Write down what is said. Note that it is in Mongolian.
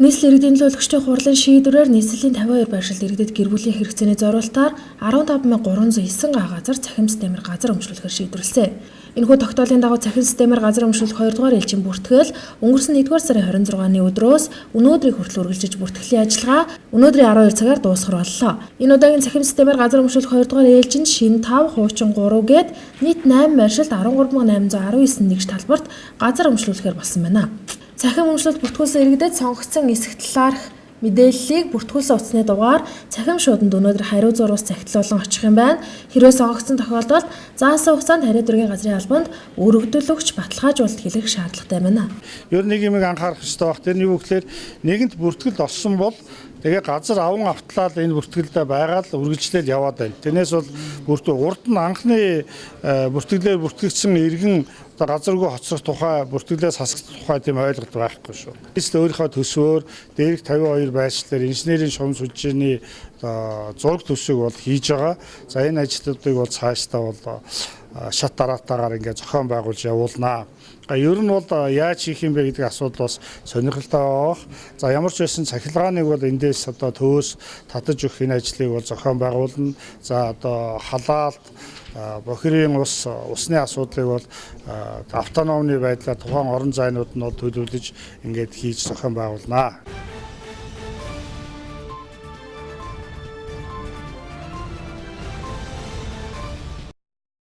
Нийслэл иргэдийн төлөө өлгчтэй хурлын шийдвэрээр нийслэлийн 52 байршилд иргэдэд гэр бүлийн хэрэгцээний зориулалтаар 15,309 газар цахим системээр газар өмчлөхөөр шийдвэрлэсэн. Энэхүү тогтоолын дагуу цахим системээр газар өмчлөх 2 дугаар ээлжийн бүртгэл өнгөрсөн 1-р сарын 26-ны өдрөөс өнөөдрийг хүртэл үргэлжлэж бүртгэлийн ажиллагаа өнөөдрийн 12 цагаар дуусгар боллоо. Энэ удаагийн цахим системээр газар өмчлөх 2 дугаар ээлжинд шин 5, хуучин 3 гээд нийт 8 байршилд 13,819 нэгж талбарт газар өмчлүүлэхээр болсон байна. Цахим өмчлөлт бүртгүүлсэн иргэдэд сонгогдсон эсэх талаарх мэдээллийг бүртгүүлсэн утасны дугаар цахим шууданд өнөөдөр хариу зурвас захидлуулан очих юм байна. Хэрвээ сонгогдсон тохиолдолд заасан хугацаанд хариу дөргийн газрын албанд өргөдөлгч баталгаажуулалт хийх шаардлагатай байна. Ер нь нэг юм анхаарах хэрэгтэй баг. Тэр нь юу гэхээр нэгэнт бүртгэл олсон бол тэгээ газар аван автлаад энэ бүртгэлдээ байгаа л үргэлжлэл яваад байна. Тэрнээс бол урд нь анхны бүртгэлээр бүртгэгдсэн иргэн газаргүй хоцрох тухай бүртгэлээс хасагдах тухай тийм ойлголт байхгүй шүү. Нийслэл өөрийнхөө төсвөөр дээрх 52 байршлаар инженерийн шугам сүлжээний зураг төсвийг бол хийж байгаа. За энэ ажлуудыг бол цаашдаа бол шат дараатаагаар ингээд зохион байгуулж явуулнаа. Ер нь бол яаж хийх юм бэ гэдэг асуудал бас сонирхолтой байгаа. За ямар ч байсан цахилгааныг бол эндээс төөс татаж өгөх энэ ажлыг бол зохион байгуулна. За халаалт бохирийн усны асуудлыг бол автономны байдлаар тухайн орон зайнууд нь төлөвлөж ингээд хийж зохион байгуулнаа.